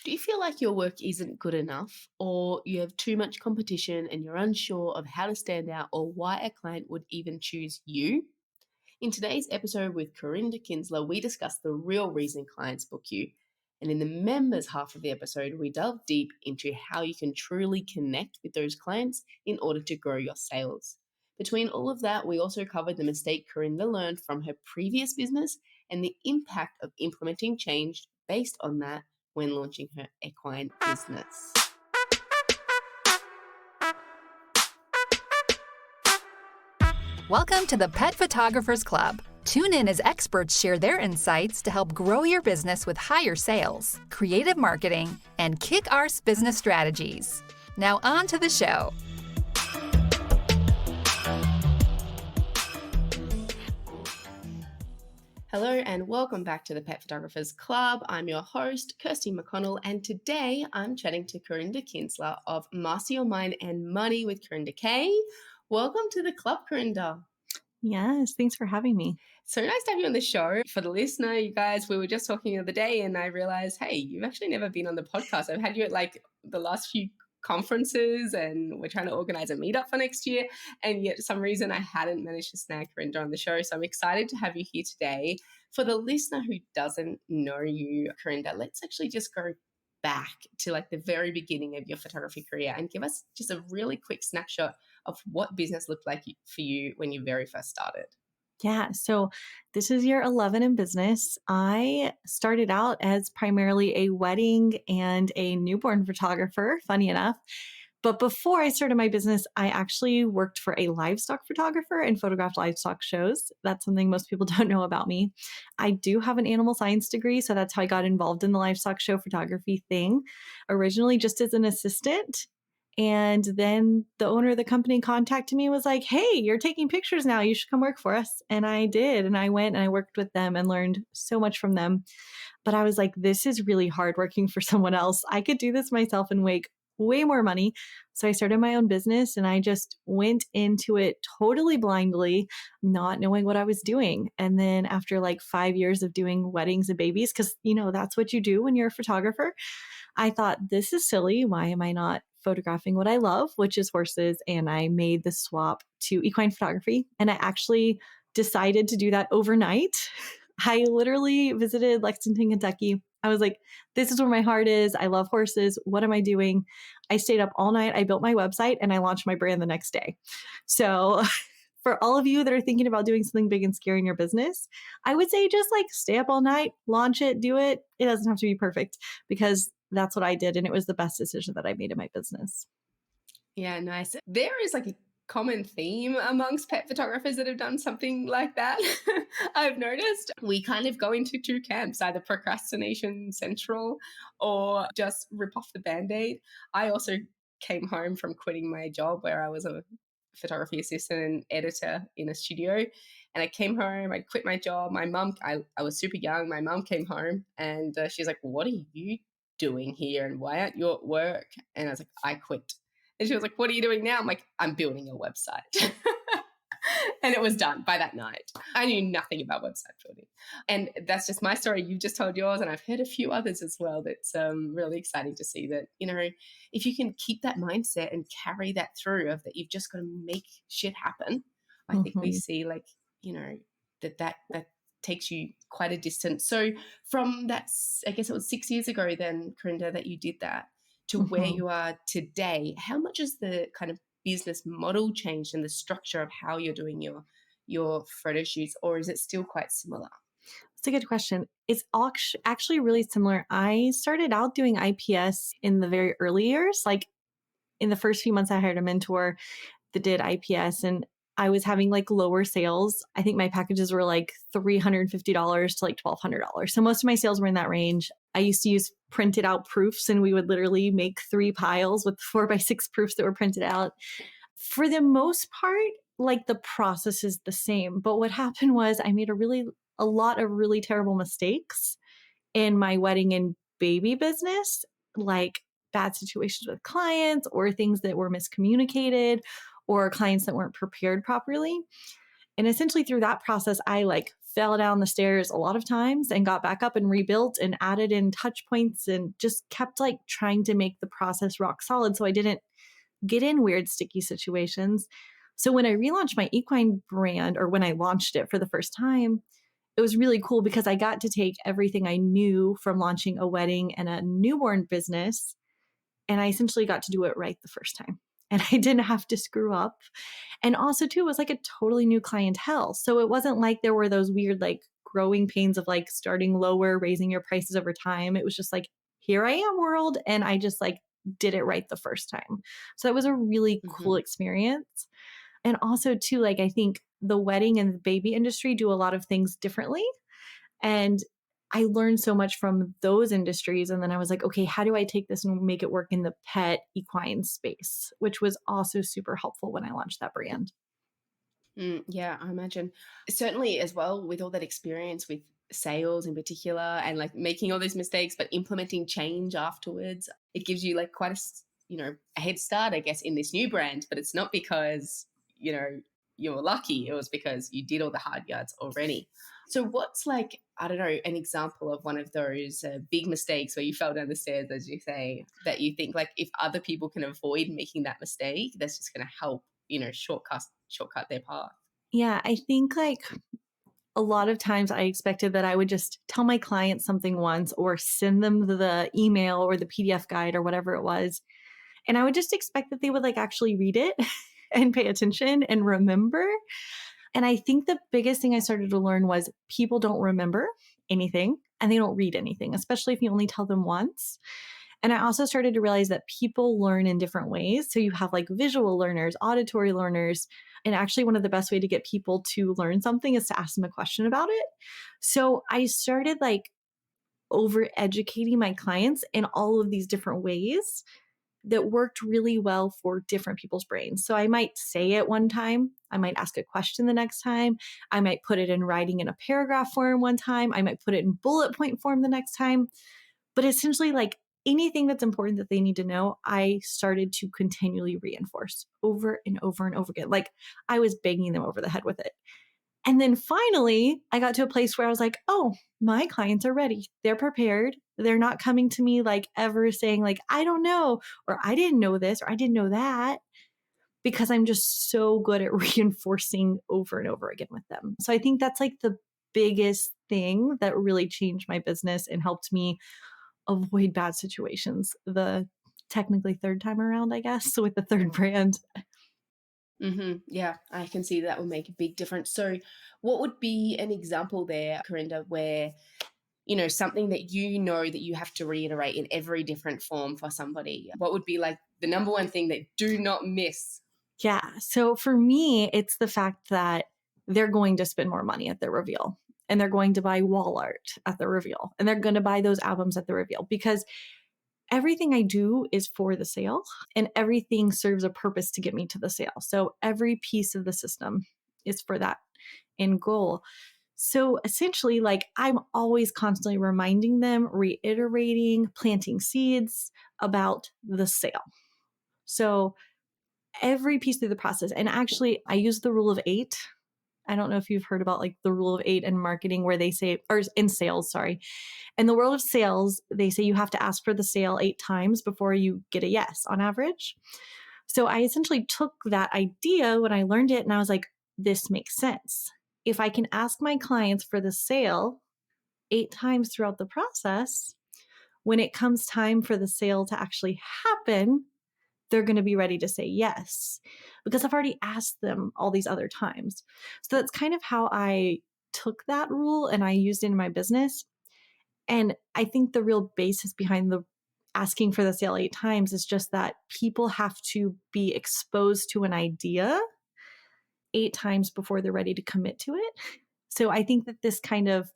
Do you feel like your work isn't good enough, or you have too much competition and you're unsure of how to stand out or why a client would even choose you? In today's episode with Karinda Kinsler, we discuss the real reason clients book you. And in the members half of the episode, we delve deep into how you can truly connect with those clients in order to grow your sales. Between all of that, we also covered the mistake Karinda learned from her previous business and the impact of implementing change based on that when launching her equine business. Welcome to the Pet Photographers Club. Tune in as experts share their insights to help grow your business with higher sales, creative marketing, and kick-ass business strategies. Now on to the show. Hello and welcome back to the Pet Photographers Club. I'm your host, Kirsty McConnell, and today I'm chatting to Karinda Kinsler of Master Your Mind and Money with Karinda K. Welcome to the club, Karinda. Yes, thanks for having me. So nice to have you on the show. For the listener, you guys, we were just talking the other day and I realized, hey, you've actually never been on the podcast. I've had you at like the last few conferences and we're trying to organize a meetup for next year. And yet for some reason I hadn't managed to snag Karinda on the show. So I'm excited to have you here today. For the listener who doesn't know you, Karinda, let's actually just go back to like the very beginning of your photography career and give us just a really quick snapshot of what business looked like for you when you very first started. Yeah, so this is year 11 in business. I started out as primarily a wedding and a newborn photographer, funny enough. But before I started my business, I actually worked for a livestock photographer and photographed livestock shows. That's something most people don't know about me. I do have an animal science degree, so that's how I got involved in the livestock show photography thing, originally just as an assistant. And then the owner of the company contacted me and was like, hey, you're taking pictures now. You should come work for us. And I did. And I went and I worked with them and learned so much from them. But I was like, this is really hard working for someone else. I could do this myself and make way more money. So I started my own business and I just went into it totally blindly, not knowing what I was doing. And then after like 5 years of doing weddings and babies, because, that's what you do when you're a photographer, I thought, this is silly. Why am I not photographing what I love, which is horses? And I made the swap to equine photography. And I actually decided to do that overnight. I literally visited Lexington, Kentucky. I was like, this is where my heart is. I love horses. What am I doing? I stayed up all night. I built my website and I launched my brand the next day. So for all of you that are thinking about doing something big and scary in your business, I would say just like stay up all night, launch it, do it. It doesn't have to be perfect because that's what I did. And it was the best decision that I made in my business. Yeah, nice. There is like a common theme amongst pet photographers that have done something like that. I've noticed we kind of go into two camps, either procrastination central or just rip off the Band-Aid. I also came home from quitting my job where I was a photography assistant and editor in a studio. And I came home, I quit my job. My mum, I was super young. My mum came home and she's like, what are you doing here? And why aren't you at work? And I was like, I quit. And she was like, what are you doing now? I'm like, I'm building a website. And it was done by that night. I knew nothing about website building. And that's just my story. You've just told yours. And I've heard a few others as well. That's really exciting to see that, if you can keep that mindset and carry that through of that you've just got to make shit happen. I think we see that takes you quite a distance. So from that, I guess it was 6 years ago then, Karinda, that you did that to where you are today. How much has the kind of business model changed and the structure of how you're doing your photo shoots, or is it still quite similar? That's a good question. It's actually really similar. I started out doing IPS in the very early years. Like in the first few months, I hired a mentor that did IPS and I was having like lower sales. I think my packages were like $350 to like $1,200. So most of my sales were in that range. I used to use printed out proofs and we would literally make 3 piles with 4x6 proofs that were printed out. For the most part, like the process is the same. But what happened was I made a lot of really terrible mistakes in my wedding and baby business, like bad situations with clients or things that were miscommunicated or clients that weren't prepared properly. And essentially through that process, I like fell down the stairs a lot of times and got back up and rebuilt and added in touch points and just kept like trying to make the process rock solid so I didn't get in weird sticky situations. So when I relaunched my equine brand, or when I launched it for the first time, it was really cool because I got to take everything I knew from launching a wedding and a newborn business, and I essentially got to do it right the first time. And I didn't have to screw up. And also, too, it was like a totally new clientele. So it wasn't like there were those weird, like, growing pains of like starting lower, raising your prices over time. It was just like, here I am, world. And I just like did it right the first time. So it was a really cool Mhm. experience. And also, too, like, I think the wedding and the baby industry do a lot of things differently. And I learned so much from those industries. And then I was like, okay, how do I take this and make it work in the pet equine space? Which was also super helpful when I launched that brand. Yeah, I imagine. Certainly, as well, with all that experience with sales in particular and like making all those mistakes, but implementing change afterwards, it gives you like quite a head start, I guess, in this new brand. But it's not because, you know, you were lucky. It was because you did all the hard yards already. So, what's like, I don't know, an example of one of those big mistakes where you fell down the stairs, as you say, that you think like if other people can avoid making that mistake, that's just going to help, shortcut their path. Yeah, I think like a lot of times I expected that I would just tell my clients something once or send them the email or the PDF guide or whatever it was. And I would just expect that they would like actually read it and pay attention and remember. And I think the biggest thing I started to learn was people don't remember anything and they don't read anything, especially if you only tell them once. And I also started to realize that people learn in different ways. So you have like visual learners, auditory learners, and actually one of the best way to get people to learn something is to ask them a question about it. So I started like over educating my clients in all of these different ways that worked really well for different people's brains. So I might say it one time, I might ask a question the next time, I might put it in writing in a paragraph form one time, I might put it in bullet point form the next time. But essentially, like anything that's important that they need to know, I started to continually reinforce over and over and over again. Like I was banging them over the head with it. And then finally, I got to a place where I was like, oh, my clients are ready. They're prepared. They're not coming to me like ever saying, like, I don't know, or I didn't know this, or I didn't know that, because I'm just so good at reinforcing over and over again with them. So I think that's like the biggest thing that really changed my business and helped me avoid bad situations the technically third time around, I guess, with the third brand. Yeah, I can see that will make a big difference. So, what would be an example there, Corinda, where something that that you have to reiterate in every different form for somebody? What would be like the number one thing that do not miss? Yeah. So for me, it's the fact that they're going to spend more money at the reveal and they're going to buy wall art at the reveal and they're going to buy those albums at the reveal because everything I do is for the sale and everything serves a purpose to get me to the sale. So every piece of the system is for that end goal. So essentially, like I'm always constantly reminding them, reiterating, planting seeds about the sale. So every piece through the process. And actually, I use the rule of eight. I don't know if you've heard about like the rule of eight in marketing where they say, or in sales, sorry. In the world of sales, they say you have to ask for the sale 8 times before you get a yes on average. So I essentially took that idea when I learned it and I was like, this makes sense. If I can ask my clients for the sale 8 times throughout the process, when it comes time for the sale to actually happen, they're going to be ready to say yes because I've already asked them all these other times. So that's kind of how I took that rule and I used it in my business. And I think the real basis behind the asking for the sale 8 times is just that people have to be exposed to an idea 8 times before they're ready to commit to it. So I think that this kind of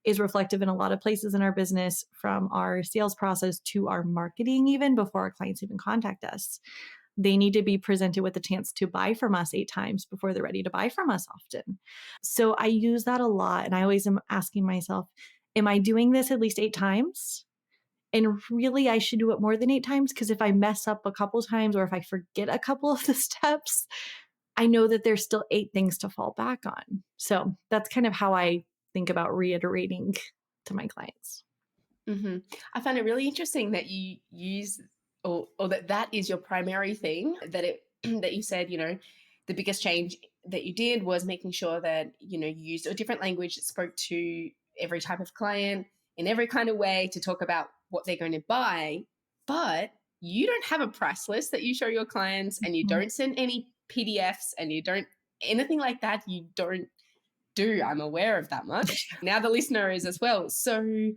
is reflective in a lot of places in our business, from our sales process to our marketing, even before our clients even contact us. They need to be presented with a chance to buy from us 8 times before they're ready to buy from us often. So I use that a lot. And I always am asking myself, am I doing this at least 8 times? And really, I should do it more than 8 times because if I mess up a couple times or if I forget a couple of the steps, I know that there's still 8 things to fall back on. So that's kind of how I think about reiterating to my clients. I find it really interesting that you use or that is your primary thing that it that you said, the biggest change that you did was making sure that, you used a different language that spoke to every type of client in every kind of way to talk about what they're going to buy. But you don't have a price list that you show your clients, and you Mhm. don't send any PDFs, and you don't anything like that. You don't do. I'm aware of that much. Now the listener is as well. So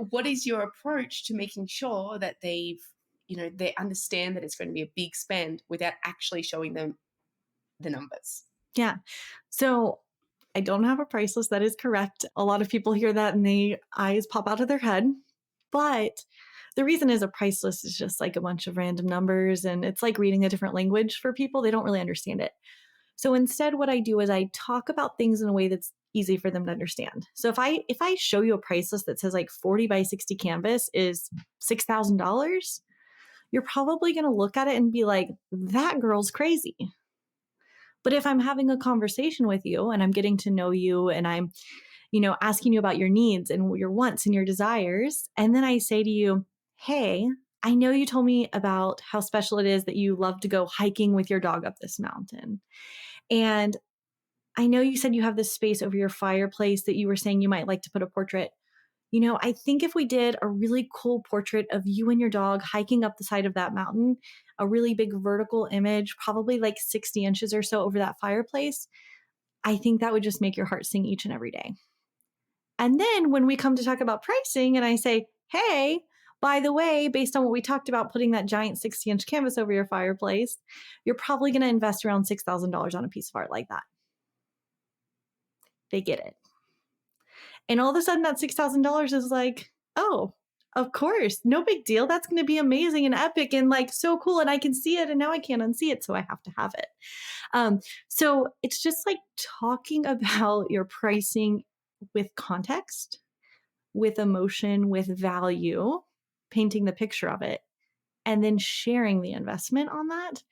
what is your approach to making sure that they understand that it's going to be a big spend without actually showing them the numbers? Yeah. So I don't have a price list. That is correct. A lot of people hear that and the eyes pop out of their head. But the reason is a price list is just like a bunch of random numbers, and it's like reading a different language for people. They don't really understand it. So instead, what I do is I talk about things in a way that's easy for them to understand. So if I show you a price list that says like 40 by 60 canvas is $6,000, you're probably going to look at it and be like, that girl's crazy. But if I'm having a conversation with you and I'm getting to know you and I'm, asking you about your needs and your wants and your desires, and then I say to you, hey, I know you told me about how special it is that you love to go hiking with your dog up this mountain. And I know you said you have this space over your fireplace that you were saying you might like to put a portrait. I think if we did a really cool portrait of you and your dog hiking up the side of that mountain, a really big vertical image, probably like 60 inches or so over that fireplace, I think that would just make your heart sing each and every day. And then when we come to talk about pricing and I say, hey, by the way, based on what we talked about putting that giant 60-inch canvas over your fireplace, you're probably going to invest around $6,000 on a piece of art like that. They get it. And all of a sudden, that $6,000 is like, oh, of course, no big deal. That's going to be amazing and epic and like so cool. And I can see it and now I can't unsee it. So I have to have it. So it's just like talking about your pricing with context, with emotion, with value, painting the picture of it, and then sharing the investment on that,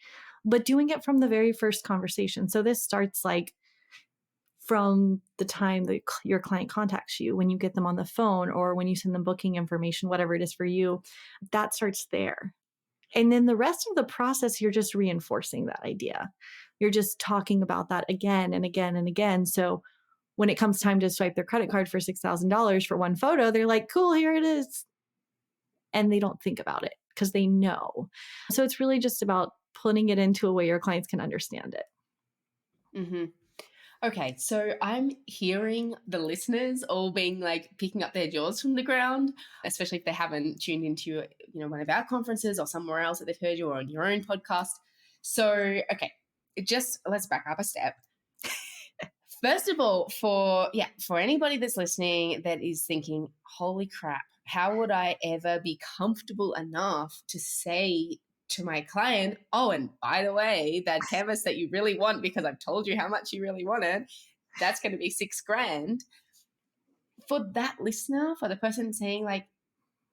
but doing it from the very first conversation. So this starts like from the time that your client contacts you, when you get them on the phone or when you send them booking information, whatever it is for you, that starts there. And then the rest of the process, you're just reinforcing that idea. You're just talking about that again and again and again. So when it comes time to swipe their credit card for $6,000 for one photo, they're like, cool, here it is. And they don't think about it because they know. So it's really just about putting it into a way your clients can understand it. hmm Okay, so I'm hearing the listeners all being like picking up their jaws from the ground, especially if they haven't tuned into one of our conferences or somewhere else that they've heard you or on your own podcast. So, okay, just let's back up a step. First of all, for anybody that's listening that is thinking, holy crap, how would I ever be comfortable enough to say to my client, oh, and by the way, that canvas that you really want, because I've told you how much you really want it, that's going to be $6,000. For that listener, for the person saying like,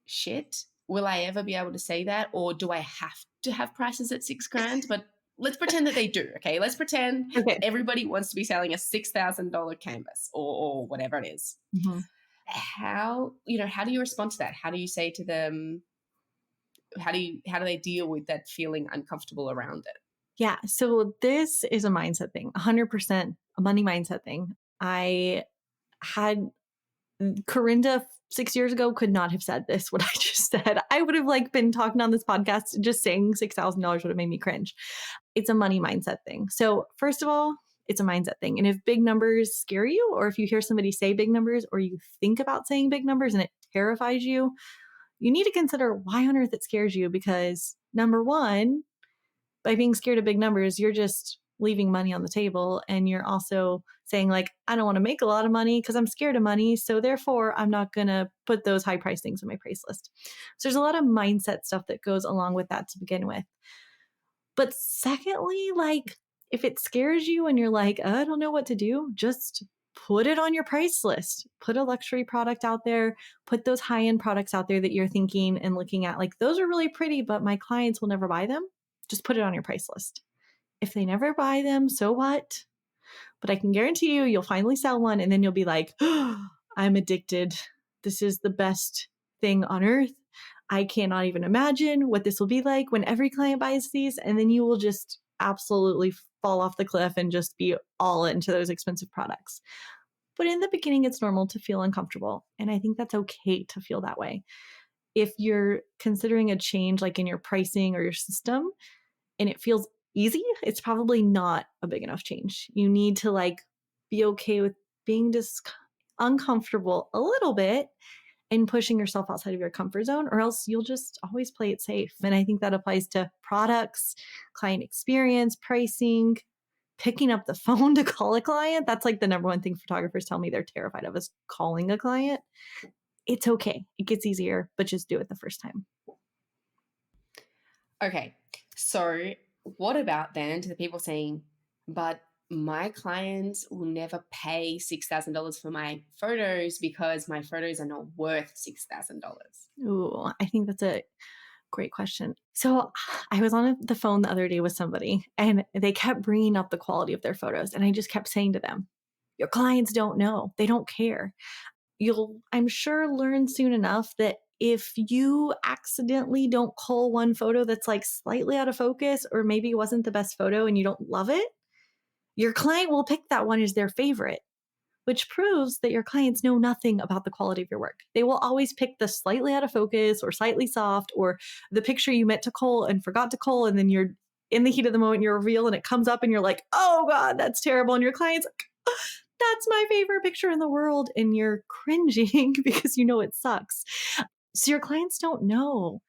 shit, will I ever be able to say that? Or do I have to have prices at $6,000? But let's pretend that they do. Okay. Let's pretend Okay. everybody wants to be selling a $6,000 canvas or whatever it is. Mm-hmm. How do you respond to that? How do you say to them, how do they deal with that feeling uncomfortable around it? Yeah. So this is a mindset thing, 100% a money mindset thing. I had Karinda 6 years ago could not have said this, what I just said. I would have like been talking on this podcast, just saying $6,000 would have made me cringe. It's a money mindset thing. So first of all, it's a mindset thing. And if big numbers scare you, or if you hear somebody say big numbers, or you think about saying big numbers and it terrifies you, you need to consider why on earth it scares you. Because number one, by being scared of big numbers, you're just leaving money on the table. And you're also saying, like, I don't want to make a lot of money because I'm scared of money. So therefore, I'm not going to put those high price things on my price list. So there's a lot of mindset stuff that goes along with that to begin with. But secondly, like, if it scares you and you're like, I don't know what to do, just put it on your price list. Put a luxury product out there. Put those high end products out there that you're thinking and looking at, like, those are really pretty, but my clients will never buy them. Just put it on your price list. If they never buy them, so what? but I can guarantee you, you'll finally sell one and then you'll be like, oh, I'm addicted. This is the best thing on earth. I cannot even imagine what this will be like when every client buys these. And then you will just absolutely fall off the cliff and just be all into those expensive products. But in the beginning, it's normal to feel uncomfortable. And I think that's okay to feel that way. If you're considering a change like in your pricing or your system and it feels easy, it's probably not a big enough change. You need to like be okay with being just uncomfortable a little bit and pushing yourself outside of your comfort zone, or else you'll just always play it safe. And I think that applies to products, client experience, pricing, picking up the phone to call a client. That's like the number one thing photographers tell me they're terrified of is calling a client. It's okay. It gets easier, but just do it the first time. Okay. So what about then to the people saying, but my clients will never pay $6,000 for my photos because my photos are not worth $6,000? Ooh, I think that's a great question. So I was on the phone the other day with somebody and they kept bringing up the quality of their photos. And I just kept saying to them, your clients don't know. They don't care. You'll, I'm sure, learn soon enough that if you accidentally don't cull one photo that's like slightly out of focus or maybe wasn't the best photo and you don't love it, your client will pick that one as their favorite, which proves that your clients know nothing about the quality of your work. They will always pick the slightly out of focus or slightly soft or the picture you meant to cull and forgot to cull. And then you're in the heat of the moment, you reveal and it comes up and you're like, oh God, that's terrible. And your client's like, that's my favorite picture in the world. And you're cringing because you know it sucks. So your clients don't know.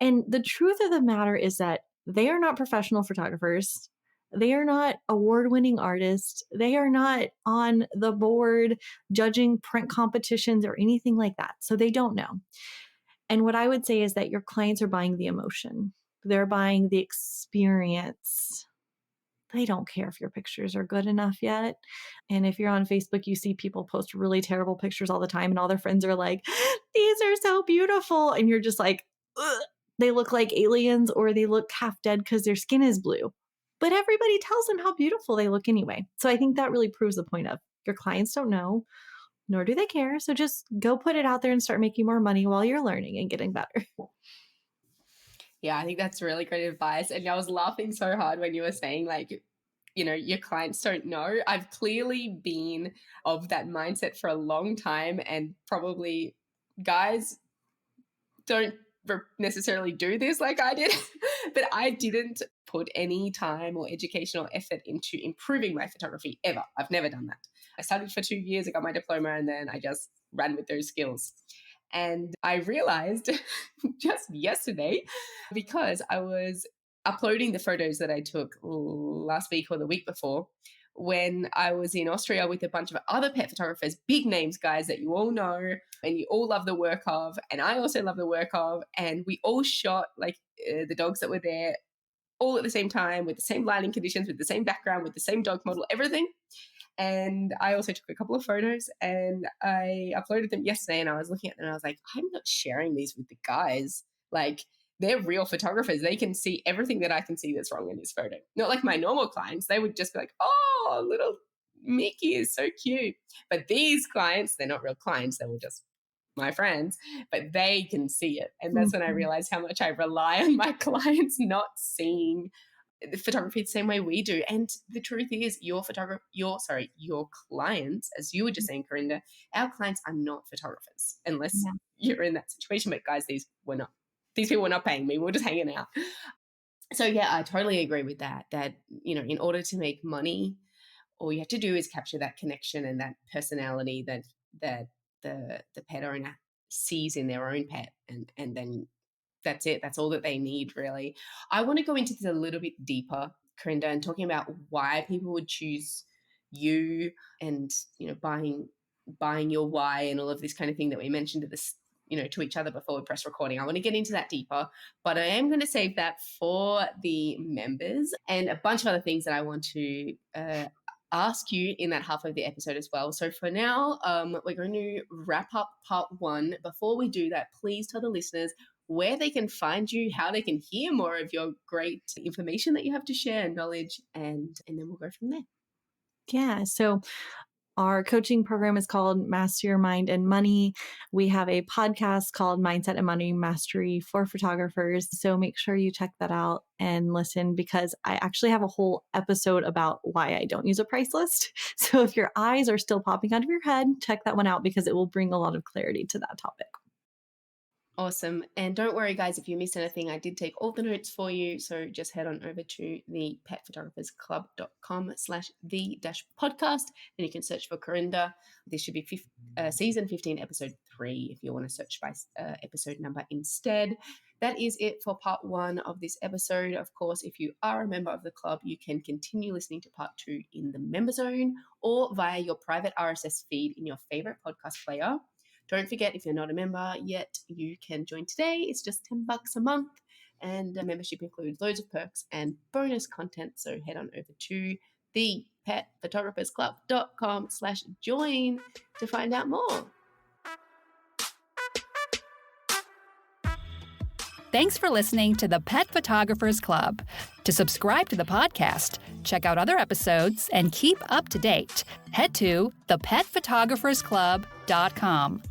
And the truth of the matter is that they are not professional photographers. They are not award winning artists. They are not on the board judging print competitions or anything like that. So they don't know. And what I would say is that your clients are buying the emotion, they're buying the experience. They don't care if your pictures are good enough yet. And if you're on Facebook, you see people post really terrible pictures all the time, and all their friends are like, these are so beautiful. And you're just like, ugh. They look like aliens or they look half dead because their skin is blue. But everybody tells them how beautiful they look anyway. So I think that really proves the point of your clients don't know, nor do they care. So just go put it out there and start making more money while you're learning and getting better. Yeah, I think that's really great advice. And I was laughing so hard when you were saying, like, your clients don't know. I've clearly been of that mindset for a long time, and probably guys don't necessarily do this like I did, but I didn't put any time or educational effort into improving my photography ever. I've never done that. I studied for 2 years, I got my diploma, and then I just ran with those skills. And I realized just yesterday, because I was uploading the photos that I took last week or the week before, when I was in Austria with a bunch of other pet photographers, big names, guys that you all know and you all love the work of, and I also love the work of, and we all shot like the dogs that were there all at the same time with the same lighting conditions, with the same background, with the same dog model, everything. And I also took a couple of photos and I uploaded them yesterday, and I was looking at them and I was like, I'm not sharing these with the guys. Like, they're real photographers. They can see everything that I can see that's wrong in this photo. Not like my normal clients. They would just be like, oh, little Mickey is so cute. But these clients, they're not real clients. They were just my friends, but they can see it. And that's when I Mhm. realized how much I rely on my clients not seeing the photography the same way we do. And the truth is, your clients, as you were just saying, Karinda, our clients are not photographers unless Yeah. you're in that situation. But guys, these people were not paying me. We were just hanging out. So yeah, I totally agree with that. That, in order to make money, all you have to do is capture that connection and that personality that the pet owner sees in their own pet, and then that's it. That's all that they need, really. I want to go into this a little bit deeper, Corinda, and talking about why people would choose you, and buying your why, and all of this kind of thing that we mentioned at this, to each other before we press recording. I want to get into that deeper, but I am going to save that for the members and a bunch of other things that I want to ask you in that half of the episode as well. So for now, we're going to wrap up part one. Before we do that, please tell the listeners where they can find you, how they can hear more of your great information that you have to share and knowledge, and then we'll go from there. Yeah. So our coaching program is called Master Your Mind and Money. We have a podcast called Mindset and Money Mastery for photographers. So make sure you check that out and listen, because I actually have a whole episode about why I don't use a price list. So if your eyes are still popping out of your head, check that one out because it will bring a lot of clarity to that topic. Awesome. And don't worry, guys, if you missed anything, I did take all the notes for you. So just head on over to the petphotographersclub.com/the-podcast, and you can search for Karinda. This should be season 15, episode 3, if you want to search by episode number instead. That is it for part 1 of this episode. Of course, if you are a member of the club, you can continue listening to part 2 in the member zone or via your private RSS feed in your favorite podcast player. Don't forget, if you're not a member yet, you can join today. It's just $10 a month, and membership includes loads of perks and bonus content. So head on over to thepetphotographersclub.com/join to find out more. Thanks for listening to the Pet Photographers Club. To subscribe to the podcast, check out other episodes, and keep up to date, head to thepetphotographersclub.com.